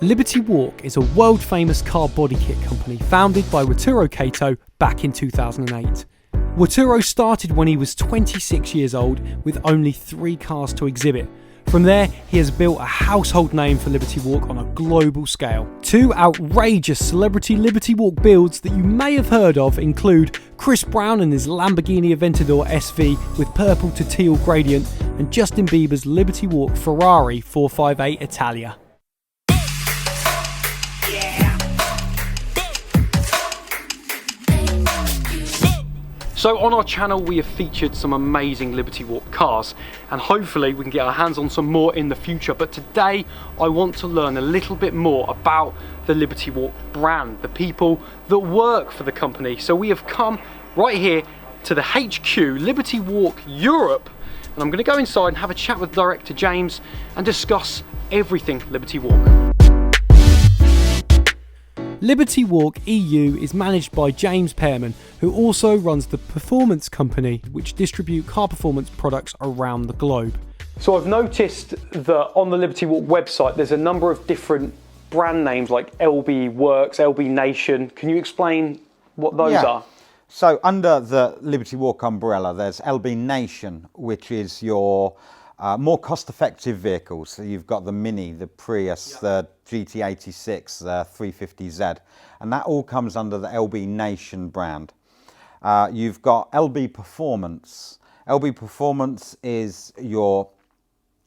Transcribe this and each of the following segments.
Liberty Walk is a world-famous car body kit company founded by Wataru Kato back in 2008. Wataru started when he was 26 years old with only 3 cars to exhibit. From there, he has built a household name for Liberty Walk on a global scale. 2 outrageous celebrity Liberty Walk builds that you may have heard of include Chris Brown and his Lamborghini Aventador SV with purple to teal gradient, and Justin Bieber's Liberty Walk Ferrari 458 Italia. So on our channel we have featured some amazing Liberty Walk cars, and hopefully we can get our hands on some more in the future, but today I want to learn a little bit more about the Liberty Walk brand, the people that work for the company. So we have come right here to the HQ, Liberty Walk Europe, and I'm going to go inside and have a chat with director James and discuss everything Liberty Walk. Liberty Walk EU is managed by James Pearman, who also runs the performance company which distribute car performance products around the globe. So I've noticed that on the Liberty Walk website there's a number of different brand names like LB Works, LB Nation. Can you explain what those are? So under the Liberty Walk umbrella there's LB Nation, which is your more cost-effective vehicles. So you've got the Mini, the Prius, the GT86, the 350Z, and that all comes under the LB Nation brand. You've got LB Performance. LB Performance is your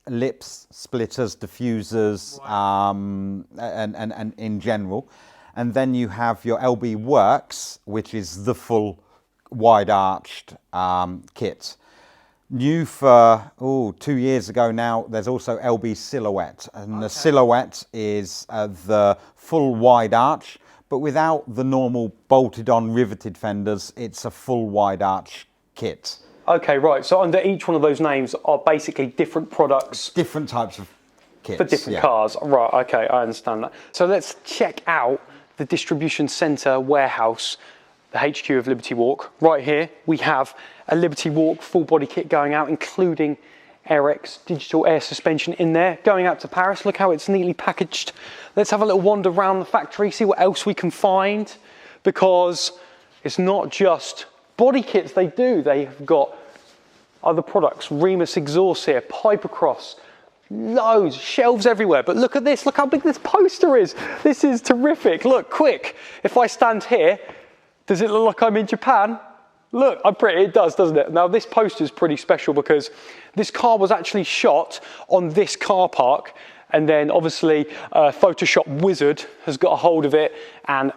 lips, splitters, diffusers, and in general. And then you have your LB Works, which is the full wide-arched kit. New for 2 years ago now, there's also LB Silhouette, and the Silhouette is the full wide arch, but without the normal bolted on riveted fenders. It's a full wide arch kit. Okay, right, so under each one of those names are basically different products. Different types of kits. For different cars, right, okay, I understand that. So let's check out the distribution centre warehouse, the HQ of Liberty Walk. Right here we have a Liberty Walk full body kit going out, including AirX digital air suspension in there, going out to Paris. Look how it's neatly packaged. Let's have a little wander around the factory, see what else we can find, because it's not just body kits they have got other products, Remus exhaust here, Pipercross, loads, shelves everywhere. But look at this, look how big this poster is. This is terrific. Look, quick, if I stand here, does it look like I'm in Japan? Look, it does, doesn't it? Now this poster is pretty special because this car was actually shot on this car park, and then obviously Photoshop wizard has got a hold of it and,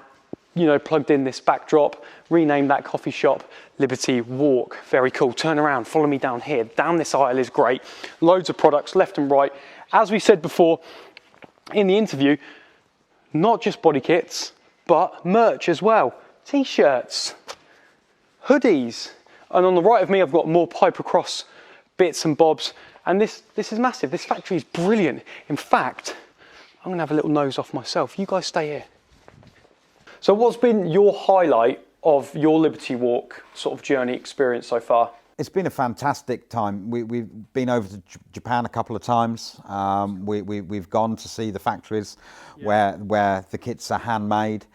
you know, plugged in this backdrop, renamed that coffee shop Liberty Walk. Very cool. Turn around, follow me down here. Down this aisle is great. Loads of products left and right. As we said before in the interview, not just body kits, but merch as well. T-shirts, hoodies, and on the right of me I've got more Pipercross bits and bobs, and this is massive. This factory is brilliant. In fact, I'm gonna have a little nose off myself. You guys stay here. So what's been your highlight of your Liberty Walk sort of journey experience so far? It's been a fantastic time. We've been over to Japan a couple of times. We've gone to see the factories where the kits are handmade.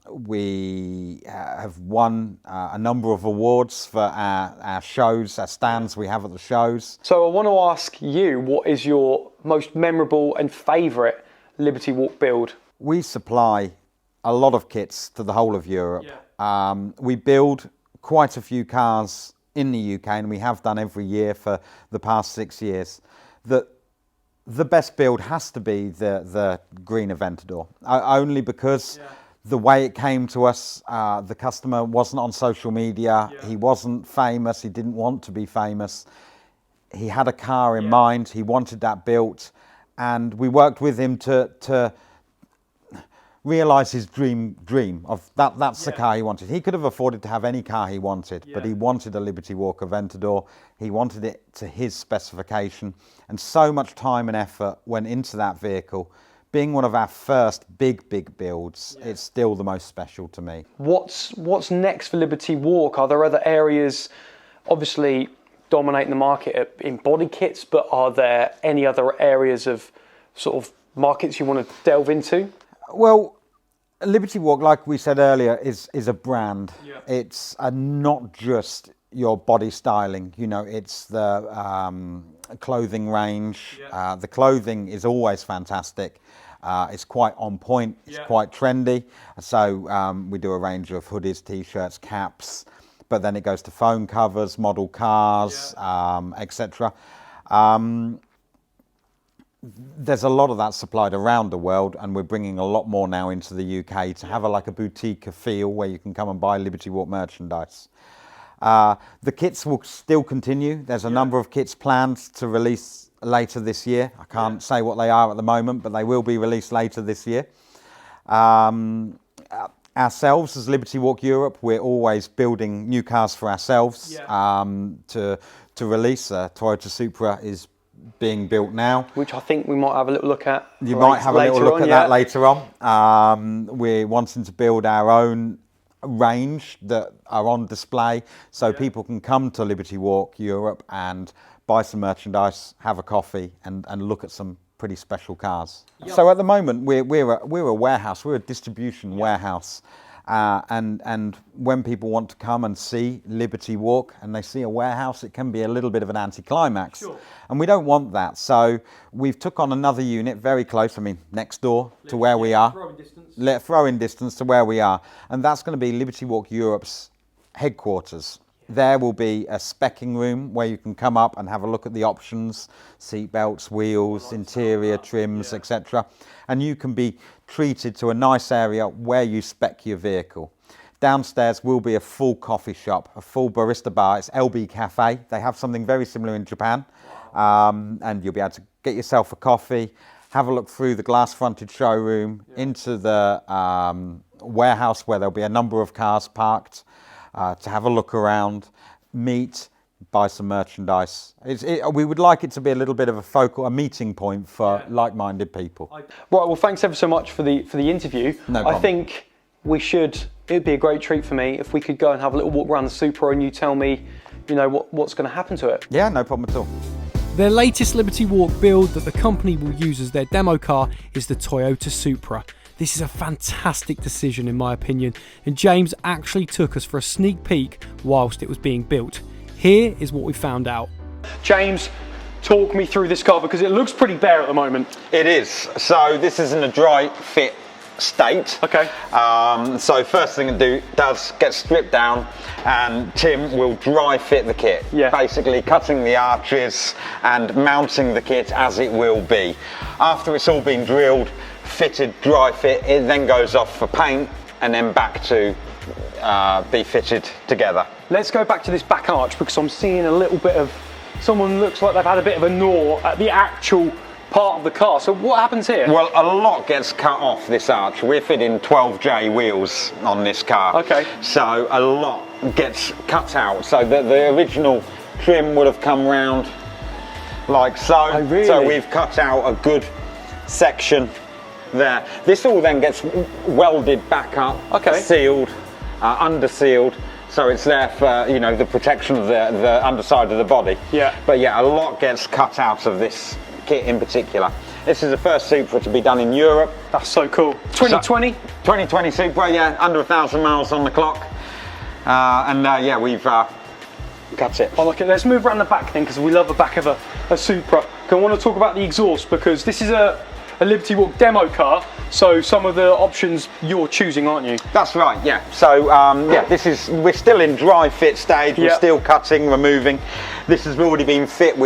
We have won a number of awards for our shows, our stands we have at the shows. So I want to ask you, what is your most memorable and favourite Liberty Walk build? We supply a lot of kits to the whole of Europe. We build quite a few cars in the UK, and we have done every year for the past 6 years. The best build has to be the green Aventador, only because the way it came to us, the customer wasn't on social media, he wasn't famous, he didn't want to be famous. He had a car in mind, he wanted that built, and we worked with him to realise his dream of that's the car he wanted. He could have afforded to have any car he wanted, but he wanted a Liberty Walk Aventador. He wanted it to his specification, and so much time and effort went into that vehicle. Being one of our first big builds, it's still the most special to me. What's next for Liberty Walk? Are there other areas, obviously dominating the market in body kits, but are there any other areas of sort of markets you want to delve into? Well, Liberty Walk, like we said earlier, is a brand. Yeah. It's not just your body styling. You know, it's the clothing range. Yeah. The clothing is always fantastic. It's quite on point. It's quite trendy. So we do a range of hoodies, t-shirts, caps, but then it goes to phone covers, model cars, etc. There's a lot of that supplied around the world, and we're bringing a lot more now into the UK to have like a boutique feel where you can come and buy Liberty Walk merchandise. The kits will still continue. There's a number of kits planned to release later this year. I can't say what they are at the moment, but they will be released later this year. Ourselves as Liberty Walk Europe, we're always building new cars for ourselves to release. Toyota Supra is being built now, which I think we might have a little look at. You might have a little look at that later on. We're wanting to build our own range that are on display, so people can come to Liberty Walk Europe and buy some merchandise, have a coffee, and look at some pretty special cars. So at the moment we're a warehouse, we're a distribution warehouse. And when people want to come and see Liberty Walk and they see a warehouse, it can be a little bit of an anticlimax. Sure. And we don't want that. So we've took on another unit very close, next door to where we are. Throw-in distance to where we are. And that's going to be Liberty Walk Europe's headquarters. There will be a speccing room where you can come up and have a look at the options, seat belts, wheels, interior trims, etc. And you can be treated to a nice area where you spec your vehicle. Downstairs will be a full coffee shop, a full barista bar. It's LB Cafe. They have something very similar in Japan. And you'll be able to get yourself a coffee, have a look through the glass-fronted showroom, into the warehouse where there'll be a number of cars parked, to have a look around, meet, buy some merchandise. We would like it to be a little bit of a meeting point for like-minded people. Right, well, thanks ever so much for the interview. No problem. I think it'd be a great treat for me if we could go and have a little walk around the Supra and you tell me, what's going to happen to it. Yeah, no problem at all. Their latest Liberty Walk build that the company will use as their demo car is the Toyota Supra. This is a fantastic decision in my opinion, and James actually took us for a sneak peek whilst it was being built. Here is what we found out. James, talk me through this car because it looks pretty bare at the moment. It is. So this is in a dry fit state. Okay. So first thing it does get stripped down, and Tim will dry fit the kit. Yeah. Basically cutting the arches and mounting the kit as it will be. After it's all been drilled, fitted, dry fit, it then goes off for paint and then back to be fitted together. Let's go back to this back arch because I'm seeing a little bit of, someone looks like they've had a bit of a gnaw at the actual part of the car. So what happens here? Well, a lot gets cut off this arch. We're fitting 12J wheels on this car. Okay. So a lot gets cut out. So the original trim would have come round like so. Oh, really? So we've cut out a good section there. This all then gets welded back up, sealed, under sealed, so it's there for the protection of the underside of the body. Yeah. But yeah, a lot gets cut out of this kit in particular. This is the first Supra to be done in Europe. That's so cool. 2020? 2020 Supra, yeah, under 1,000 miles on the clock. Yeah, we've cut it. Oh, okay, let's move around the back then because we love the back of a Supra. I want to talk about the exhaust because this is a Liberty Walk demo car, so some of the options you're choosing, aren't you? That's right, yeah. So we're still in dry fit stage. We're still cutting, removing. This has already been fitted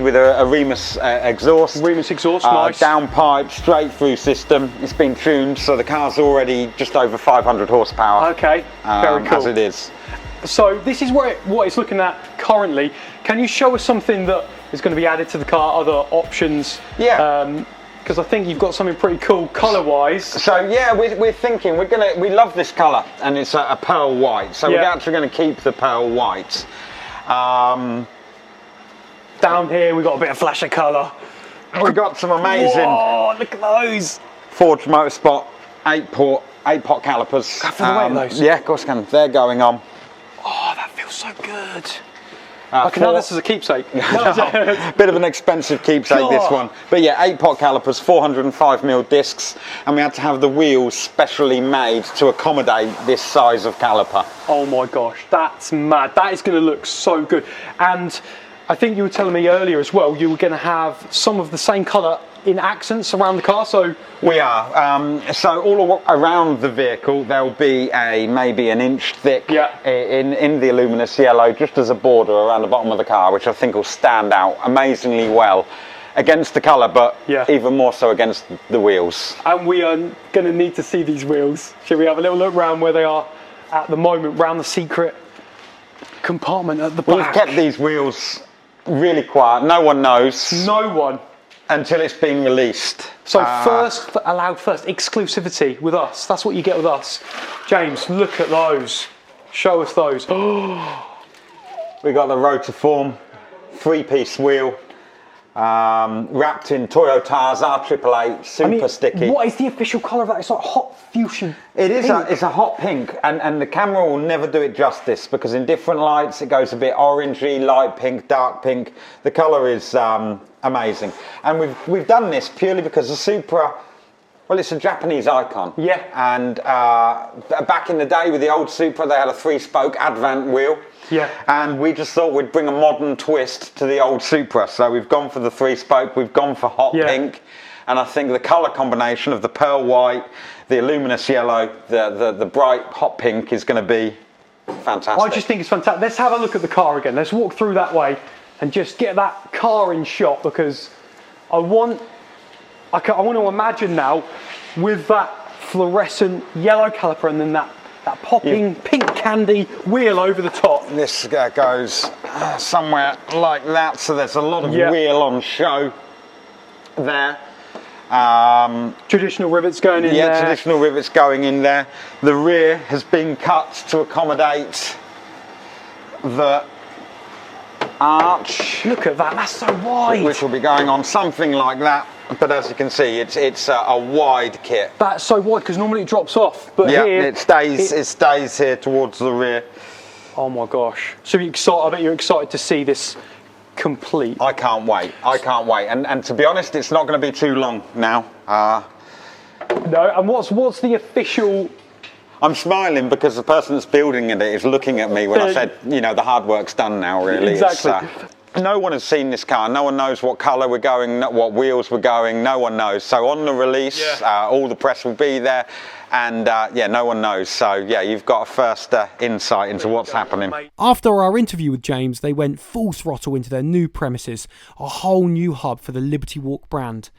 with a Remus exhaust. Remus exhaust, nice. Downpipe, straight through system. It's been tuned, so the car's already just over 500 horsepower. Okay, very cool. As it is. So this is what it's looking at currently. Can you show us something that is going to be added to the car, other options? Yeah. Because I think you've got something pretty cool colour-wise. So yeah, we're thinking we love this colour, and it's a pearl white. So we're actually going to keep the pearl white. Down here we've got a bit of flash of colour. We've got some amazing. Oh, look at those! Forged Motorsport 8-pot calipers. Can I feel the weight of those? Yeah, of course I can. They're going on. Oh, that feels so good. I can have this as a keepsake. Bit of an expensive keepsake, this one. But yeah, 8-pot calipers, 405mm discs, and we had to have the wheels specially made to accommodate this size of caliper. Oh my gosh, that's mad. That is going to look so good. And I think you were telling me earlier as well, you were going to have some of the same colour in accents around the car, so... We are. So all around the vehicle, there'll be maybe an inch thick in the luminous yellow, just as a border around the bottom of the car, which I think will stand out amazingly well against the colour, but even more so against the wheels. And we are going to need to see these wheels. Should we have a little look around where they are at the moment, round the secret compartment at the back? We've kept these wheels really quiet. No one knows. No one. Until it's been released. So allowed first, exclusivity with us. That's what you get with us. James, look at those. Show us those. We got the rotiform 3-piece wheel, wrapped in Toyota's R888 super sticky. What is the official colour of that? It's like hot fuchsia. It is. It's a hot pink, and the camera will never do it justice because in different lights it goes a bit orangey, light pink, dark pink. The colour is amazing, and we've done this purely because the Supra, well, it's a Japanese icon. Yeah. And back in the day with the old Supra, they had a 3-spoke Advent wheel. Yeah. And we just thought we'd bring a modern twist to the old Supra. So we've gone for the 3-spoke, we've gone for hot pink. And I think the colour combination of the pearl white, the luminous yellow, the bright hot pink is going to be fantastic. I just think it's fantastic. Let's have a look at the car again. Let's walk through that way and just get that car in shot, because I want to imagine now with that fluorescent yellow caliper and then that popping pink candy wheel over the top. This goes somewhere like that, so there's a lot of wheel on show there. Traditional rivets going in there. Yeah, traditional rivets going in there. The rear has been cut to accommodate the arch. Look at that, that's so wide. Which will be going on something like that. But as you can see, it's a wide kit. That's so wide because normally it drops off. But here it stays here towards the rear. Oh my gosh! So you're excited? I bet you're excited to see this complete. I can't wait. I can't wait. And to be honest, it's not going to be too long now. No. And what's the official? I'm smiling because the person that's building it is looking at me when I said, you know, the hard work's done now. Really. Exactly. No one has seen this car. No one knows what colour we're going, what wheels we're going. No one knows. So on the release, all the press will be there, and no one knows. So yeah, you've got a first insight into what's happening. After our interview with James, they went full throttle into their new premises, a whole new hub for the Liberty Walk brand,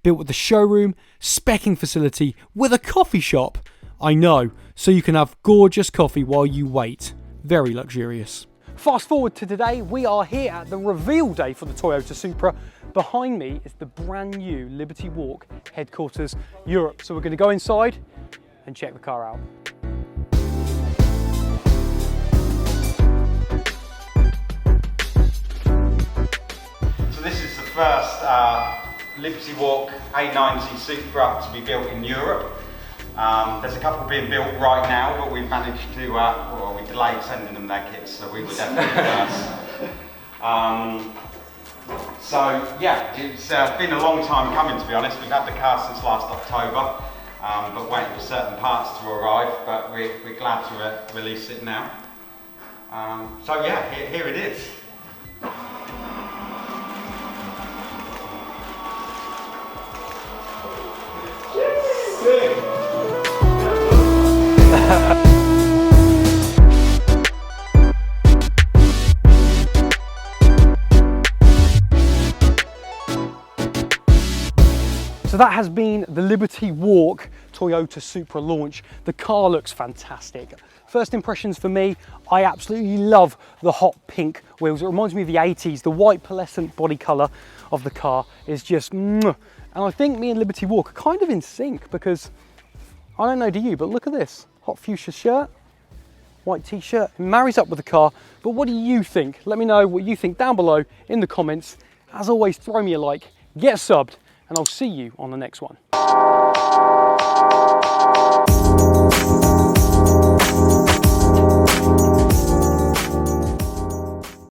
built with a showroom, specking facility, with a coffee shop. I know, so you can have gorgeous coffee while you wait. Very luxurious. Fast forward to today, we are here at the reveal day for the Toyota Supra. Behind me is the brand new Liberty Walk headquarters Europe. So we're going to go inside and check the car out. So this is the first Liberty Walk A90 Supra to be built in Europe. There's a couple being built right now, but we've managed to, we delayed sending them their kits, so we were definitely first. So yeah, it's been a long time coming, to be honest. We've had the car since last October, but waiting for certain parts to arrive, but we're glad to release it now. So yeah, here it is. So that has been the Liberty Walk Toyota Supra launch. The car looks fantastic. First impressions for me, I absolutely love the hot pink wheels. It reminds me of the 80s. The white pearlescent body colour of the car is just mwah. And I think me and Liberty Walk are kind of in sync because, I don't know to you, but look at this. Hot fuchsia shirt, white t-shirt, it marries up with the car. But what do you think? Let me know what you think down below in the comments. As always, throw me a like, get subbed, and I'll see you on the next one.